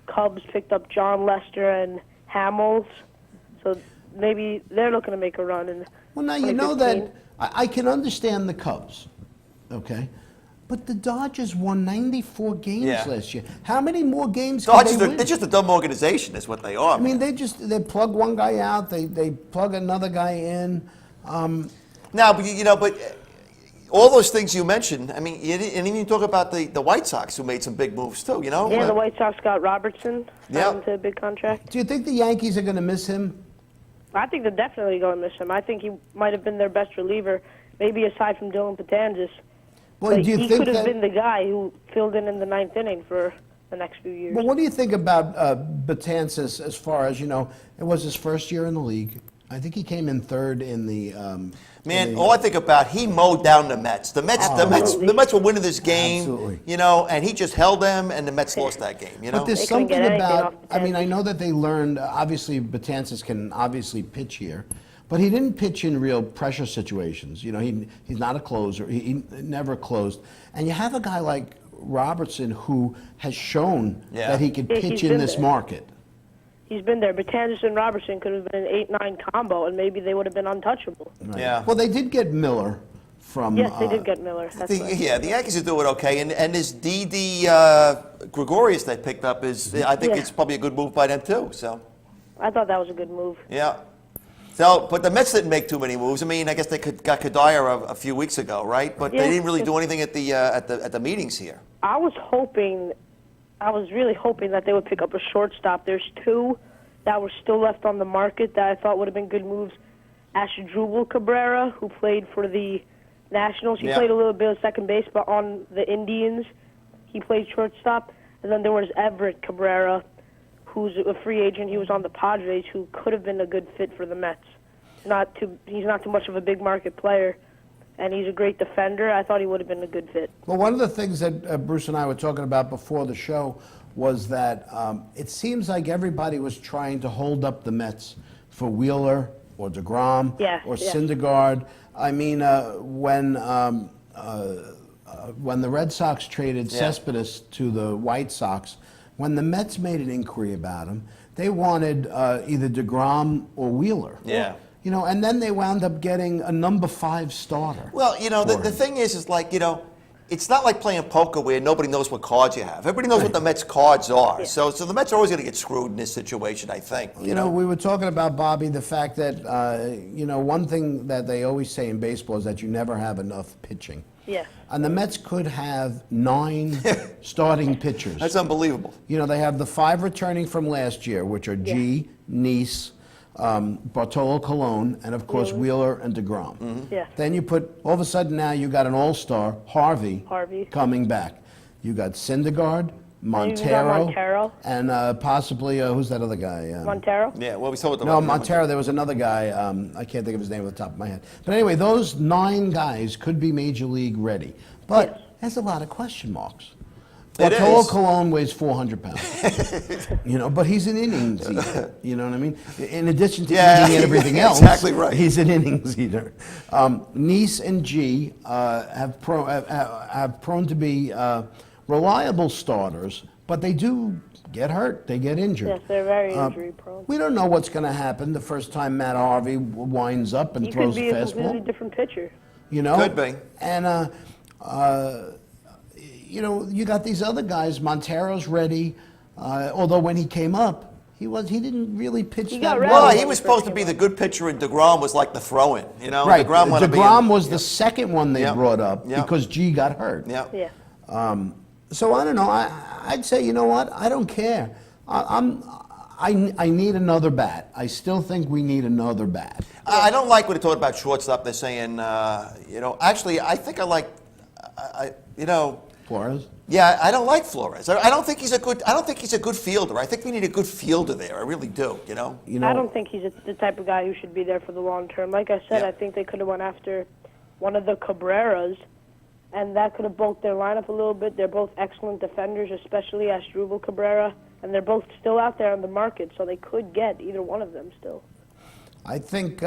Cubs picked up John Lester and Hamels, so maybe they're looking to make a run. Well, now you know that 2015. I can understand the Cubs, okay? But the Dodgers won 94 games last year. How many more games can Dodgers, they win? they're just a dumb organization, is what they are. I mean, man. they plug one guy out, they plug another guy in. Now, but all those things you mentioned, I mean, and even talk about the White Sox, who made some big moves too, you know? Yeah, the White Sox got Robertson Yeah. into a big contract. Do you think the Yankees are going to miss him? I think they're definitely going to miss him. I think he might have been their best reliever, maybe aside from Dylan Patanzas. Well, But do you he think could have that? been the guy who filled in the ninth inning for the next few years. Well, what do you think about Betances as far as, it was his first year in the league. I think he came in third in the. Man, all I think about, he mowed down the Mets. The Mets were winning this game, Absolutely. and he just held them, and the Mets lost that game, But there's They couldn't something get anything about. off I mean, I Betances. know that they learned. Obviously, Betances can obviously pitch here, but he didn't pitch in real pressure situations. He's not a closer. He never closed. And you have a guy like Robertson who has shown that he could Yeah, pitch he's in been this there. market. He's been there. Betances and Robertson could have been an 8-9 combo, and maybe they would have been untouchable. Right. Yeah. Well, they did get Miller from. Yes, they did get Miller. That's right. Yeah, the Yankees are doing okay, and this Didi Gregorius they picked up I think Yeah. it's probably a good move by them too. So I thought that was a good move. yeah. So, but the Mets didn't make too many moves. I mean, I guess they got Kadire a few weeks ago, right? But Yeah. they didn't really do anything at the meetings here. I was really hoping that they would pick up a shortstop. There's two that were still left on the market that I thought would have been good moves. Asdrubal Cabrera, who played for the Nationals, he Yeah. played a little bit of second base, but on the Indians, he played shortstop. And then there was Everett Cabrera, who's a free agent. He was on the Padres, who could have been a good fit for the Mets. He's not too much of a big market player, and he's a great defender. I thought he would have been a good fit. Well, one of the things that Bruce and I were talking about before the show was that it seems like everybody was trying to hold up the Mets for Wheeler or DeGrom or Syndergaard. I mean, when the Red Sox traded Cespedes to the White Sox, when the Mets made an inquiry about him, they wanted either DeGrom or Wheeler. Yeah. And then they wound up getting a number 5 starter. Well, the thing is like, it's not like playing poker where nobody knows what cards you have. Everybody knows what the Mets cards are. So the Mets are always going to get screwed in this situation, I think. You know, we were talking about, Bobby, the fact that, one thing that they always say in baseball is that you never have enough pitching. Yeah. And the Mets could have 9 starting pitchers. That's unbelievable. They have the 5 returning from last year, which are G, Neese, Bartolo Colon, and of course Wheeler and DeGrom. Yeah. Then you put, all of a sudden now you got an all-star, Harvey, coming back. You got Syndergaard, Montero, and possibly, who's that other guy? Montero? Yeah, well, we saw what the No, Montero, there was another guy, I can't think of his name off the top of my head. But anyway, those 9 guys could be Major League ready. But there's a lot of question marks. Bartolo Colon weighs 400 pounds. But he's an innings eater. You know what I mean? In addition to eating everything else, exactly right. He's an innings eater. Neese and G have proven to be reliable starters, but they do get hurt. They get injured. Yes, they're very injury prone. We don't know what's going to happen the first time Matt Harvey winds up and throws a He could be a fastball. completely different pitcher. Could be. And you got these other guys. Montero's ready, although when he came up, he didn't really pitch that well. Well, he was supposed to be the good pitcher, and DeGrom was like the throw-in. Right. DeGrom was the second one they brought up because G got hurt. Yeah. So I don't know. I'd say, you know what? I don't care. I need another bat. I still think we need another bat. I don't like when they talk about shortstop. They're saying, actually, I think I like, Flores? Yeah, I don't like Flores. I don't think he's a good fielder. I think we need a good fielder there. I really do. I don't think he's the type of guy who should be there for the long term. Like I said, I think they could have went after one of the Cabreras, and that could have bulked their lineup a little bit. They're both excellent defenders, especially Asdrubal Cabrera, and they're both still out there on the market, so they could get either one of them still. I think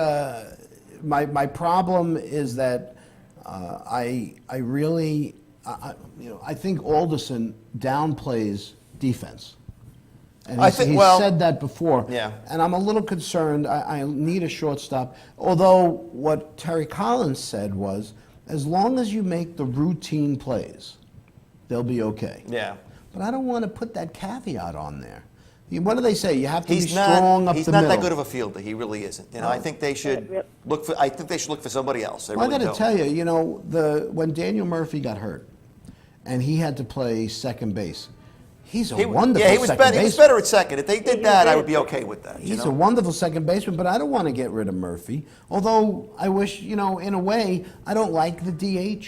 my problem is that I think Alderson downplays defense. And he's said that before. Yeah. And I'm a little concerned. I need a shortstop. Although what Terry Collins said was, as long as you make the routine plays, they'll be okay. Yeah. But I don't want to put that caveat on there. What do they say? You have to be He's strong not. up He's the not middle. that good of a fielder. He really isn't. I think they should look for. I think they should look for somebody else. I Well, really I got do. to tell you, when Daniel Murphy got hurt, and he had to play second base, he's a wonderful he was second better. baseman. He was better at second. If they did that, I would be okay with that. He's a wonderful second baseman, but I don't want to get rid of Murphy. Although I wish, in a way, I don't like the DH,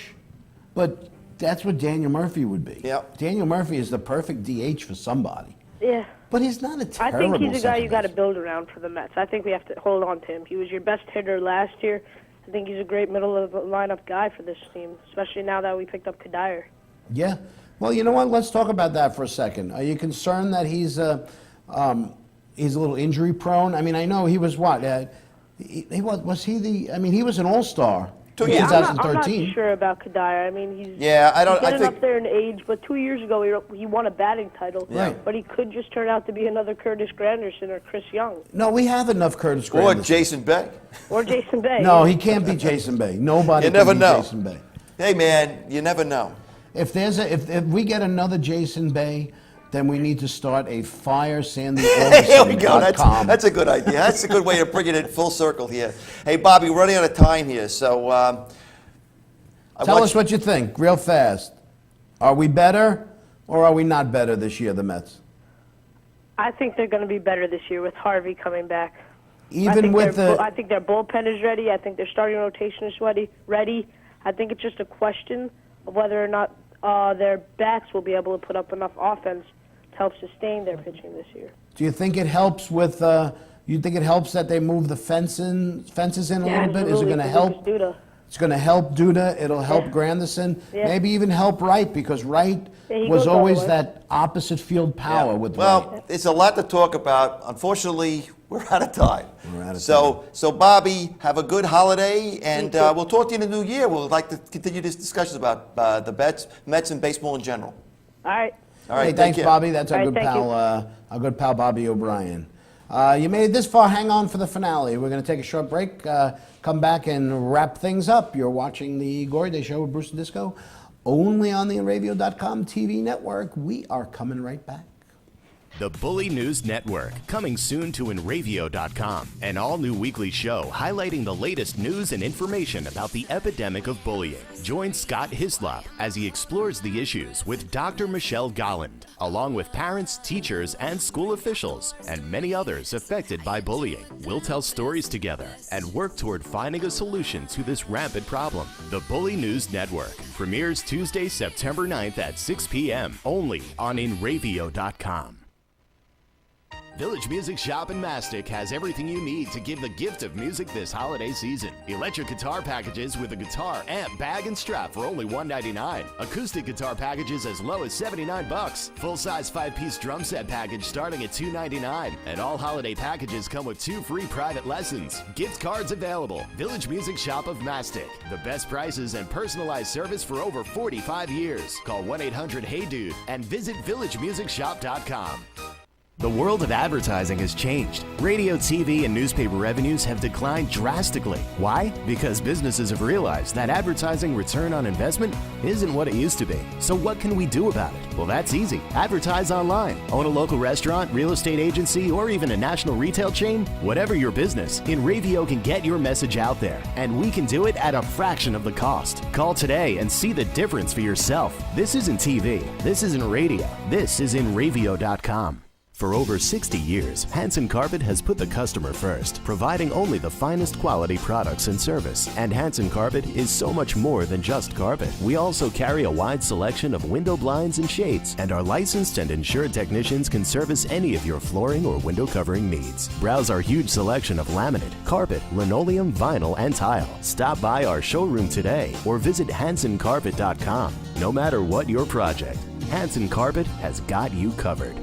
but that's what Daniel Murphy would be. Yep. Daniel Murphy is the perfect DH for somebody. Yeah. But he's not a I terrible think he's a guy second you got to baseman. build around for the Mets. I think we have to hold on to him. He was your best hitter last year. I think he's a great middle of the lineup guy for this team, especially now that we picked up Kadire. Yeah. Well, you know what? Let's talk about that for a second. Are you concerned that he's a little injury prone? I mean, I know he was what? He was an all-star. 2 in years. I'm 2013. not sure about Kadire. I mean, he's I don't. he's I getting think. up there in age, but 2 years ago he won a batting title. Right. But he could just turn out to be another Curtis Granderson or Chris Young No, we have enough Curtis Or Granderson. Jason Bay. or Jason Bay. No, he can't be Jason Bay. Nobody You can never be know. Jason Bay. Hey man, you never know. If we get another Jason Bay, then we need to start a fire Sandy Here we go. Alderson.com. That's a good idea. That's a good way of bringing it full circle here. Hey Bobby, we're running out of time here, so. Tell us what you think, real fast. Are we better or are we not better this year, the Mets? I think they're going to be better this year with Harvey coming back. Even with I think their bullpen is ready. I think their starting rotation is ready. I think it's just a question of whether or not their bats will be able to put up enough offense to help sustain their pitching this year. Do you think it helps with? You think it helps that they move the fences in a little bit? Is it going to help? It's going to help Duda. It'll help Granderson. Yeah. Maybe even help Wright because Wright he was goes all the always way. that opposite field power with Wright. Well, it's a lot to talk about. Unfortunately, we're out of time. We're out of So Bobby, have a good holiday, and we'll talk to you in the new year. We'll like to continue this discussions about the Mets and baseball in general. All right. All right, Hey, take thanks, care. Bobby. That's our All good right, thank pal, Bobby O'Brien. You made it this far. Hang on for the finale. We're going to take a short break. Come back and wrap things up. You're watching the Glory Day Show with Bruce and Disco, only on the InRadio.com TV network. We are coming right back. The Bully News Network, coming soon to InRavio.com, an all-new weekly show highlighting the latest news and information about the epidemic of bullying. Join Scott Hislop as he explores the issues with Dr. Michelle Golland, along with parents, teachers, and school officials, and many others affected by bullying. We'll tell stories together and work toward finding a solution to this rampant problem. The Bully News Network premieres Tuesday, September 9th at 6 p.m. only on InRavio.com. Village Music Shop in Mastic has everything you need to give the gift of music this holiday season. Electric guitar packages with a guitar, amp, bag, and strap for only $1.99. Acoustic guitar packages as low as $79. Full-size 5-piece drum set package starting at $2.99. And all holiday packages come with 2 free private lessons. Gift cards available. Village Music Shop of Mastic. The best prices and personalized service for over 45 years. Call 1-800-HEY-DUDE and visit villagemusicshop.com. The world of advertising has changed. Radio, TV, and newspaper revenues have declined drastically. Why? Because businesses have realized that advertising return on investment isn't what it used to be. So what can we do about it? Well, that's easy. Advertise online. Own a local restaurant, real estate agency, or even a national retail chain? Whatever your business, InRavio can get your message out there. And we can do it at a fraction of the cost. Call today and see the difference for yourself. This isn't TV. This isn't radio. This is InRavio.com. For over 60 years, Hanson Carpet has put the customer first, providing only the finest quality products and service. And Hanson Carpet is so much more than just carpet. We also carry a wide selection of window blinds and shades, and our licensed and insured technicians can service any of your flooring or window covering needs. Browse our huge selection of laminate, carpet, linoleum, vinyl, and tile. Stop by our showroom today or visit HansonCarpet.com. No matter what your project, Hanson Carpet has got you covered.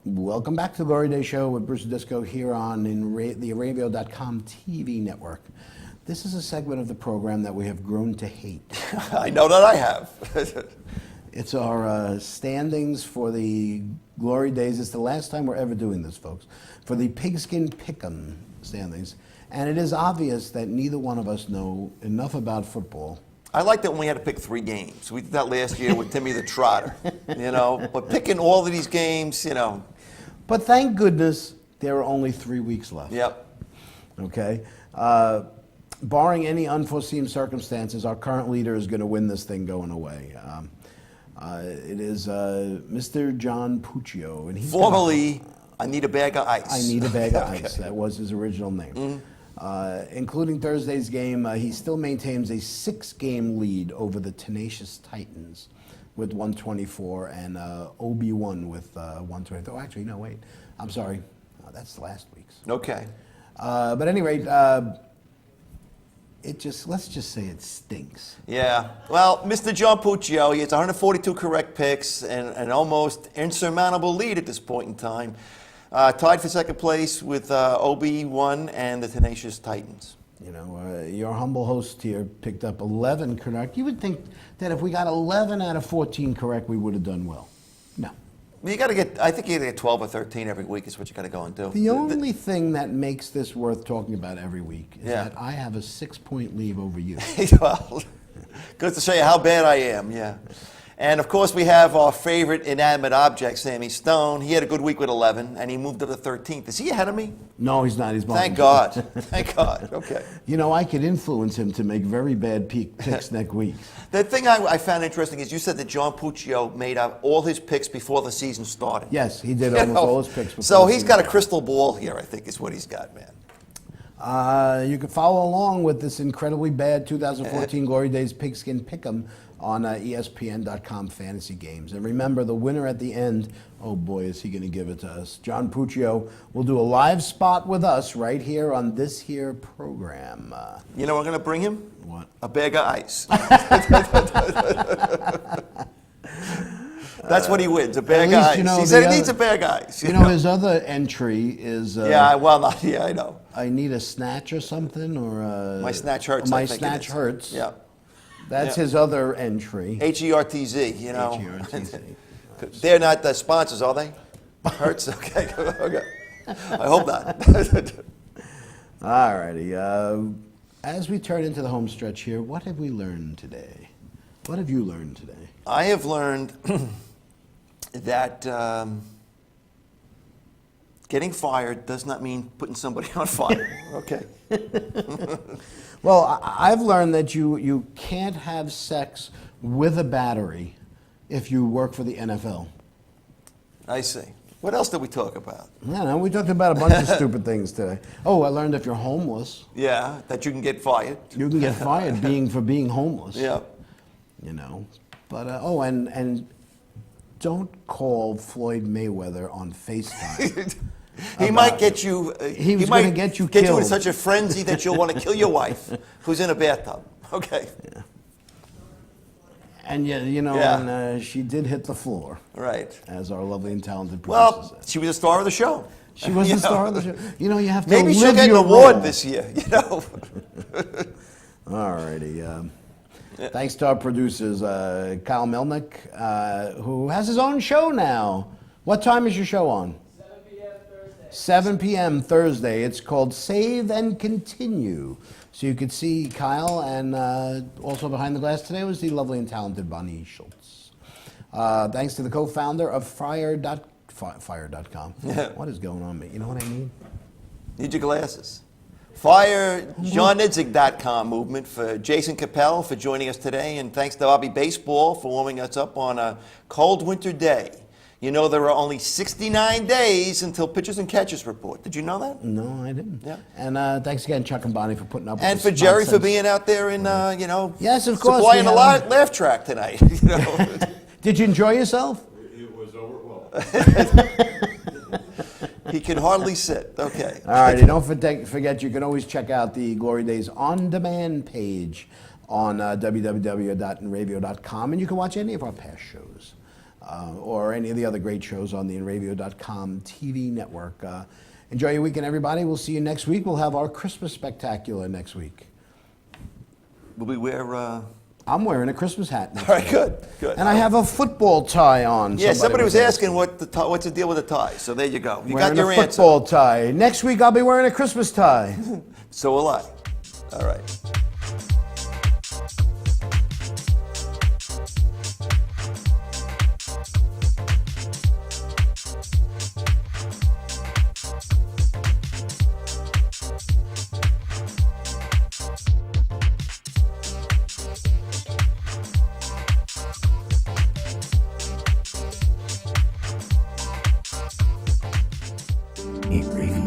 Welcome back to the Glory Day Show with Bruce and Disco here on the InRavio.com TV network. This is a segment of the program that we have grown to hate. I know that I have. It's our standings for the Glory Days. It's the last time we're ever doing this, folks, for the Pigskin Pick'em standings. And it is obvious that neither one of us know enough about football. I liked it when we had to pick 3 games. We did that last year with Timmy the Trotter, But picking all of these games, But thank goodness there are only 3 weeks left. Yep. Okay? Barring any unforeseen circumstances, our current leader is going to win this thing going away. It is Mr. John Puccio. And he's Formerly, I Need a Bag of Ice. I Need a Bag of Ice. That was his original name. Including Thursday's game, he still maintains a 6-game lead over the tenacious Titans with 124 and OB1 with 123. Oh, actually, no, wait. I'm sorry. That's last week's. Okay. But at any rate, let's just say it stinks. Yeah. Well, Mr. John Puccio, he has 142 correct picks and an almost insurmountable lead at this point in time. Tied for second place with OB1 and the tenacious Titans. Your humble host here picked up 11 correct. You would think that if we got 11 out of 14 correct, we would have done well. No. I think you got to get 12 or 13 every week is what you got to go and do. The only thing that makes this worth talking about every week is Yeah. that I have a 6-point lead over you. Well, good to show you how bad I am, yeah. And of course, we have our favorite inanimate object, Sammy Stone. He had a good week with 11, and he moved up to 13th. Is he ahead of me? No, he's not. He's Thank God. Thank God. Okay. I could influence him to make very bad picks next week. The thing I found interesting is you said that John Puccio made out all his picks before the season started. Yes, he did almost all his picks before So the he's season. got a crystal ball here, I think, is what he's got, man. You can follow along with this incredibly bad 2014 Glory Days Pigskin Pick'em on ESPN.com fantasy games. And remember, the winner at the end, oh boy, is he going to give it to us. John Puccio will do a live spot with us right here on this here program. You know what we're going to bring him? What? A bag of ice. That's what he wins, a bag of least, ice. He said he needs a bag of ice. His other entry is... I know. I need a snatch or something, or... My snatch hurts, My I think it snatch is. hurts. Yeah. That's his other entry. Hertz, Hertz. They're not the sponsors, are they? Hertz? Okay. Okay. I hope not. All righty. As we turn into the home stretch here, what have we learned today? What have you learned today? I have learned that getting fired does not mean putting somebody on fire. Okay. Well, I've learned that you can't have sex with a battery if you work for the NFL. I see. What else did we talk about? I don't know. We talked about a bunch of stupid things today. Oh, I learned if you're homeless, Yeah, that you can get fired. you can get fired for being homeless. Yeah. But and don't call Floyd Mayweather on FaceTime. He might get you. He was might gonna get you in killed. such a frenzy that you'll want to kill your wife, who's in a bathtub. Okay. And Yeah. and she did hit the floor, Right. as our lovely and talented producer Well, said. she was a star of the show. She was the star of the show. You have to Maybe she'll live get an your award role. this year. All righty. Thanks to our producers, Kyle Melnick, who has his own show now. What time is your show on? 7 p.m. Thursday. 7 p.m. Thursday. It's called Save and Continue. So you could see Kyle, and also behind the glass today was the lovely and talented Bonnie Schultz. Thanks to the co-founder of Fire.com. What is going on, mate? You know what I mean? Need your glasses. FireJohnNidzig.com movement for Jason Capel for joining us today, and thanks to Bobby Baseball for warming us up on a cold winter day. There are only 69 days until pitchers and catchers report. Did you know that? No, I didn't. Yeah. And thanks again, Chuck and Bonnie, for putting up with And this for Jerry for nonsense. being out there and, Yes, of course, supplying we a have- laugh track tonight. Did you enjoy yourself? It was over well. He can hardly sit. Okay. All right, and don't forget, you can always check out the Glory Days on-demand page on www.nradio.com, and you can watch any of our past shows or any of the other great shows on the nradio.com TV network. Enjoy your weekend, everybody. We'll see you next week. We'll have our Christmas spectacular next week. Will we wear I'm wearing a Christmas hat next All right, week. good, good. And I have a football tie on. Yeah, somebody was asking what's the deal with the tie. So there you go. You Wearing got your a answer. football tie. Next week I'll be wearing a Christmas tie. So will I. All right. Eat Review.